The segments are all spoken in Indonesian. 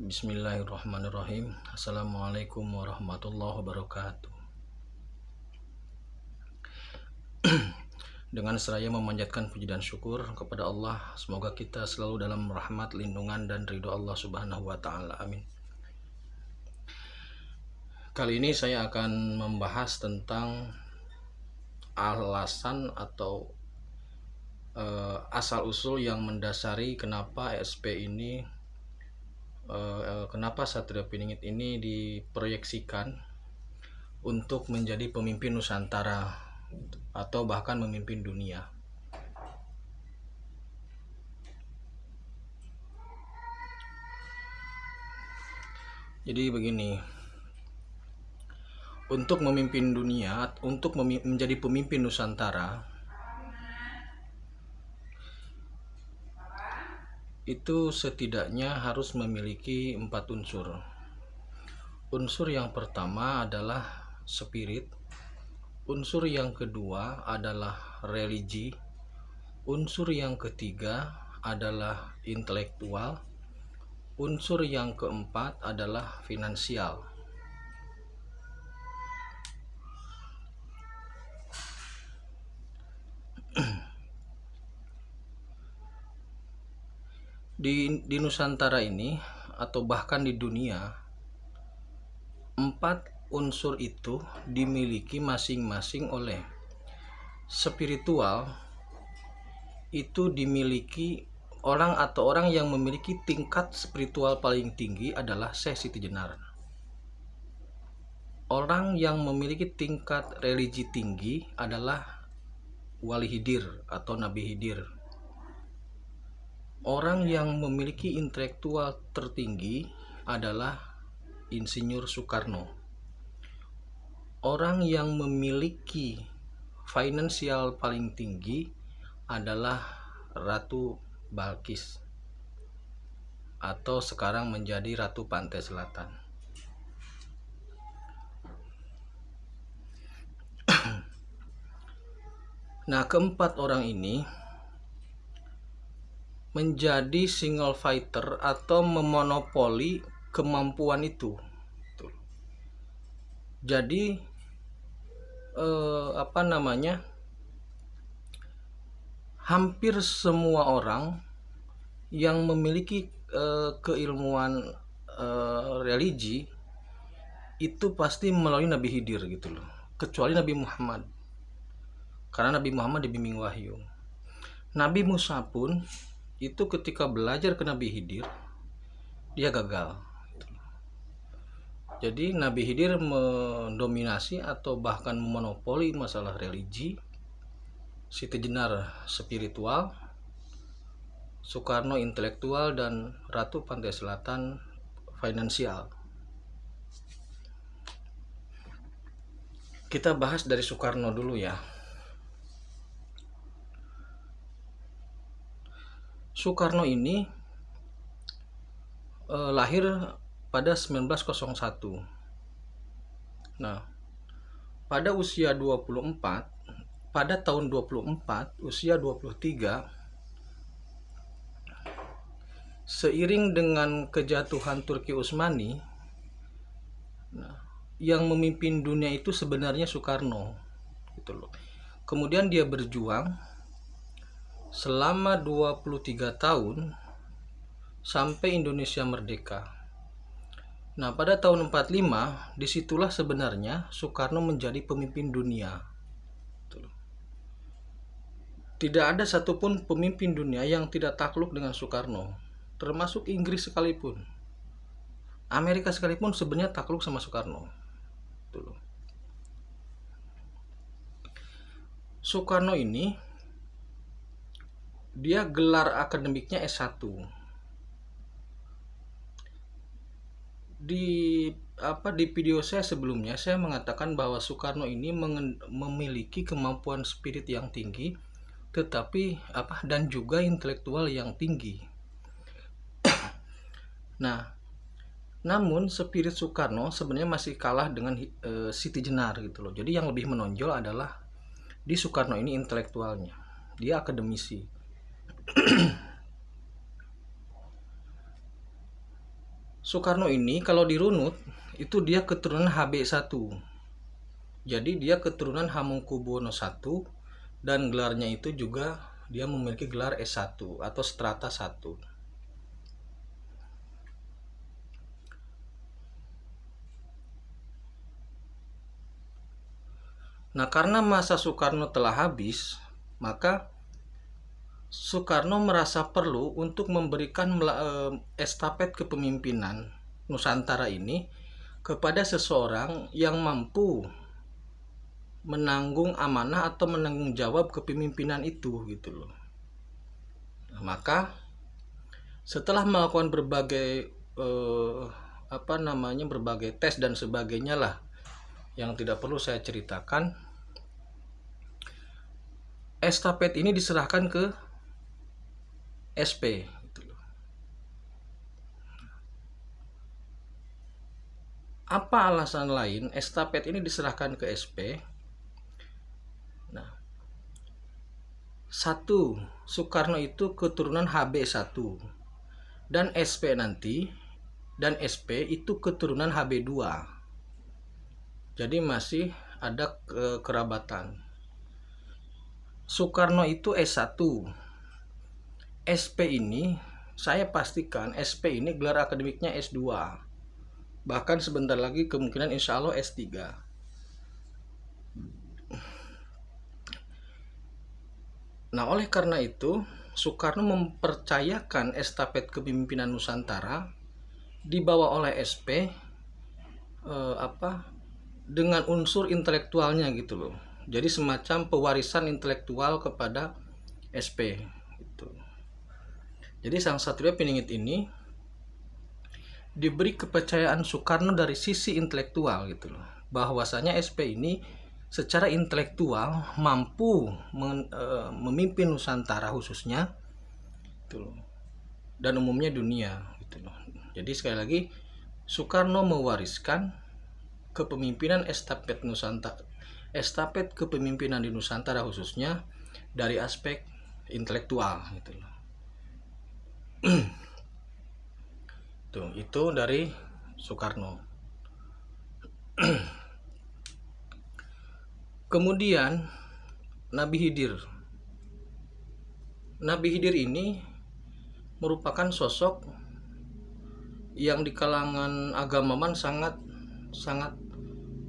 Bismillahirrahmanirrahim. Assalamualaikum warahmatullahi wabarakatuh. Dengan seraya memanjatkan puji dan syukur kepada Allah, semoga kita selalu dalam rahmat, lindungan, dan ridho Allah Subhanahu wa Ta'ala. Amin. Kali ini saya akan membahas tentang alasan atau asal-usul yang mendasari kenapa ESP ini, kenapa Satria Piningit ini diproyeksikan untuk menjadi pemimpin Nusantara atau bahkan memimpin dunia. Jadi begini, untuk memimpin dunia, untuk menjadi pemimpin Nusantara, itu setidaknya harus memiliki 4 unsur. Unsur yang pertama adalah spirit, unsur yang kedua adalah religi, unsur yang ketiga adalah intelektual, unsur yang keempat adalah finansial. Di Nusantara ini atau bahkan di dunia, 4 unsur itu dimiliki masing-masing oleh spiritual. Itu dimiliki orang atau orang yang memiliki tingkat spiritual paling tinggi adalah Syekh Siti Jenar. Orang yang memiliki tingkat religi tinggi adalah Wali Hidir atau Nabi Hidir. Orang yang memiliki intelektual tertinggi adalah Insinyur Soekarno. Orang yang memiliki finansial paling tinggi adalah Ratu Balkis atau sekarang menjadi Ratu Pantai Selatan. Nah, keempat orang ini menjadi single fighter atau memonopoli kemampuan itu. Jadi hampir semua orang yang memiliki keilmuan religi itu pasti melalui Nabi Hidir gitu loh, kecuali Nabi Muhammad, karena Nabi Muhammad dibimbing wahyu. Nabi Musa pun itu ketika belajar ke Nabi Hidir, dia gagal. Jadi Nabi Hidir mendominasi atau bahkan memonopoli masalah religi, Siti Jenar spiritual, Soekarno intelektual, dan Ratu Pantai Selatan finansial. Kita bahas dari Soekarno dulu ya. Soekarno ini lahir pada 1901. Nah, pada usia 24, pada tahun 24, usia 23, seiring dengan kejatuhan Turki Utsmani, yang memimpin dunia itu sebenarnya Soekarno gitu loh. Kemudian dia berjuang selama 23 tahun sampai Indonesia merdeka. Nah, pada tahun 45 disitulah sebenarnya Soekarno menjadi pemimpin dunia. Tidak ada satupun pemimpin dunia yang tidak takluk dengan Soekarno, termasuk Inggris sekalipun, Amerika sekalipun sebenarnya takluk sama Soekarno. Soekarno ini dia gelar akademiknya S1. Di video saya sebelumnya saya mengatakan bahwa Soekarno ini memiliki kemampuan spirit yang tinggi, tetapi dan juga intelektual yang tinggi. Nah, namun spirit Soekarno sebenarnya masih kalah dengan Siti Jenar gitu loh. Jadi yang lebih menonjol adalah di Soekarno ini intelektualnya. Dia akademisi. Soekarno ini kalau dirunut itu dia keturunan HB1. Jadi dia keturunan Hamengkubuwono I dan gelarnya itu juga dia memiliki gelar S1 atau strata 1. Nah, karena masa Soekarno telah habis, maka Soekarno merasa perlu untuk memberikan estafet kepemimpinan Nusantara ini kepada seseorang yang mampu menanggung amanah atau menanggung jawab kepemimpinan itu gitu loh. Nah, maka setelah melakukan berbagai berbagai tes dan sebagainya lah yang tidak perlu saya ceritakan, estafet ini diserahkan ke SP gitu loh. Apa alasan lain estafet ini diserahkan ke SP? Nah, satu, Soekarno itu keturunan HB1 dan SP itu keturunan HB2. Jadi masih ada kerabatan. Soekarno itu S1. SP ini saya pastikan SP ini gelar akademiknya S2. Bahkan sebentar lagi kemungkinan insya Allah S3. Nah, oleh karena itu, Soekarno mempercayakan estafet kepemimpinan Nusantara dibawa oleh SP dengan unsur intelektualnya gitu loh. Jadi semacam pewarisan intelektual kepada SP gitu. Jadi Sang Satria Piningit ini diberi kepercayaan Soekarno dari sisi intelektual gitu loh. Bahwasanya SP ini secara intelektual mampu memimpin Nusantara khususnya gitu loh, dan umumnya dunia gitu loh. Jadi sekali lagi Soekarno mewariskan kepemimpinan estafet kepemimpinan di Nusantara khususnya dari aspek intelektual gitu loh. Itu dari Soekarno. Kemudian Nabi Khidir. Nabi Khidir ini merupakan sosok yang di kalangan agamawan sangat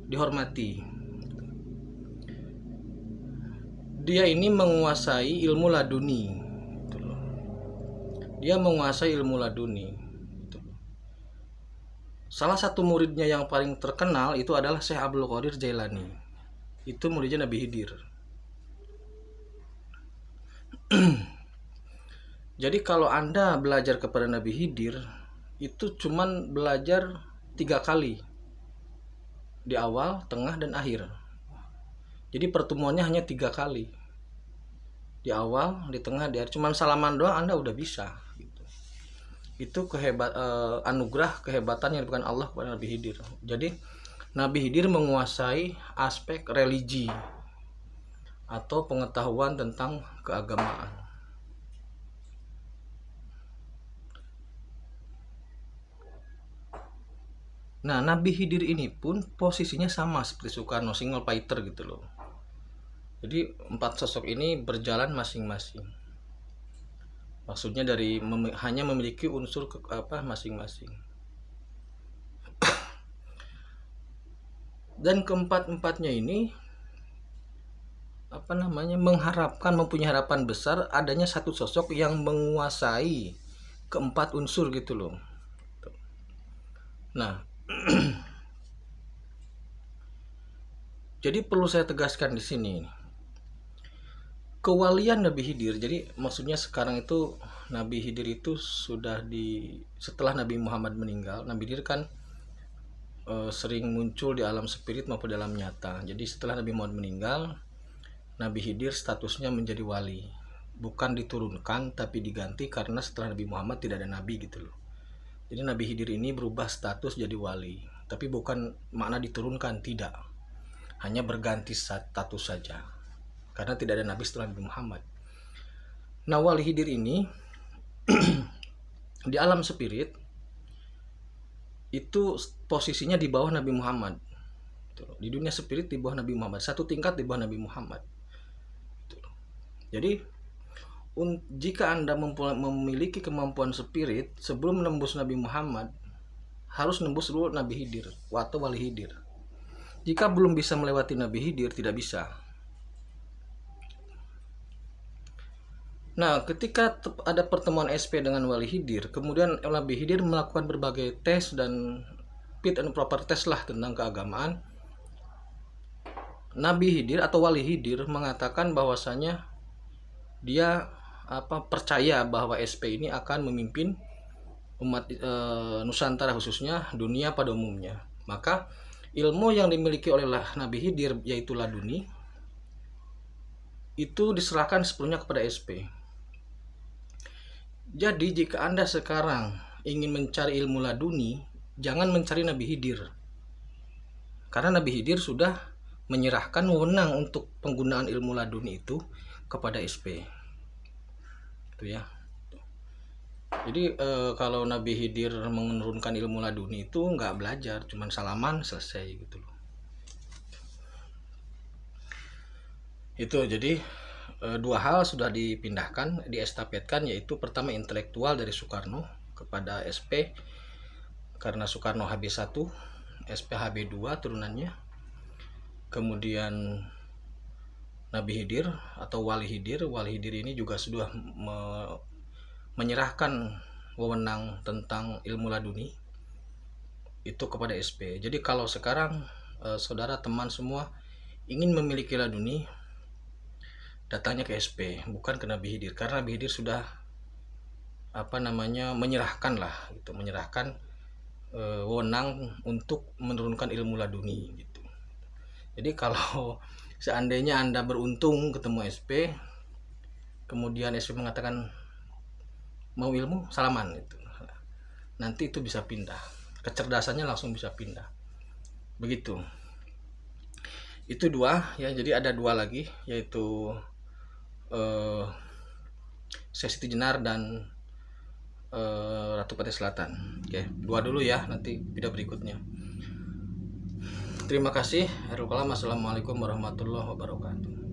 dihormati. Dia ini menguasai ilmu laduni. Dia menguasai ilmu laduni. Salah satu muridnya yang paling terkenal itu adalah Syekh Abdul Qadir Jailani. Itu muridnya Nabi Khidir. Jadi kalau Anda belajar kepada Nabi Khidir, itu cuman belajar 3 kali. Di awal, tengah, dan akhir. Jadi pertemuannya hanya 3 kali. Di awal, di tengah, di akhir. Cuman salaman doang Anda udah bisa. Gitu. Itu anugerah kehebatan yang diberikan Allah kepada Nabi Khidir. Jadi Nabi Khidir menguasai aspek religi atau pengetahuan tentang keagamaan. Nah, Nabi Khidir ini pun posisinya sama seperti Soekarno, single fighter gitu loh. Jadi 4 sosok ini berjalan masing-masing. Maksudnya dari hanya memiliki unsur masing-masing. Dan keempat-empatnya ini mempunyai harapan besar adanya satu sosok yang menguasai keempat unsur gitu loh. Nah, jadi perlu saya tegaskan di sini, kewalian Nabi Khidir. Jadi maksudnya sekarang itu Nabi Khidir itu sudah setelah Nabi Muhammad meninggal, Nabi Khidir kan sering muncul di alam spirit maupun dalam nyata. Jadi setelah Nabi Muhammad meninggal, Nabi Khidir statusnya menjadi wali. Bukan diturunkan tapi diganti karena setelah Nabi Muhammad tidak ada nabi gitu loh. Jadi Nabi Khidir ini berubah status jadi wali. Tapi bukan makna diturunkan, tidak. Hanya berganti status saja. Karena tidak ada nabi setelah Nabi Muhammad. Nah, wali Khidir ini di alam spirit itu posisinya di bawah Nabi Muhammad. Di dunia spirit di bawah Nabi Muhammad, satu tingkat di bawah Nabi Muhammad. Jadi jika Anda memiliki kemampuan spirit sebelum menembus Nabi Muhammad, harus nembus dulu Nabi Khidir atau Wali Khidir. Jika belum bisa melewati Nabi Khidir, tidak bisa. Nah, ketika ada pertemuan SP dengan Wali Khidir, kemudian Nabi Khidir melakukan berbagai tes dan fit and proper test lah tentang keagamaan. Nabi Khidir atau Wali Khidir mengatakan bahwasanya dia percaya bahwa SP ini akan memimpin umat Nusantara, khususnya dunia pada umumnya. Maka ilmu yang dimiliki oleh Nabi Khidir, yaitu laduni, itu diserahkan sepenuhnya kepada SP. Jadi jika Anda sekarang ingin mencari ilmu laduni, jangan mencari Nabi Khidir, karena Nabi Khidir sudah menyerahkan wewenang untuk penggunaan ilmu laduni itu kepada SP. Itu ya. Jadi kalau Nabi Khidir menurunkan ilmu laduni itu nggak belajar, cuman salaman selesai gitu loh. Itu jadi dua hal sudah dipindahkan, diestafetkan, yaitu pertama intelektual dari Soekarno kepada SP, karena Soekarno HB1, SP HB2 turunannya. Kemudian Nabi Khidir atau Wali Khidir ini juga sudah menyerahkan wewenang tentang ilmu laduni itu kepada SP. Jadi kalau sekarang saudara teman semua ingin memiliki laduni, datangnya ke SP, bukan ke Nabi Khidir, karena Nabi Khidir sudah menyerahkan wewenang untuk menurunkan ilmu laduni gitu. Jadi kalau seandainya Anda beruntung ketemu SP, kemudian SP mengatakan mau ilmu, salaman gitu, nanti itu bisa pindah, kecerdasannya langsung bisa pindah begitu. Itu dua ya. Jadi ada dua lagi, yaitu Syekh Siti Jenar dan Ratu Pantai Selatan. Oke, dua dulu ya, nanti video berikutnya. Terima kasih. Assalamualaikum warahmatullahi wabarakatuh.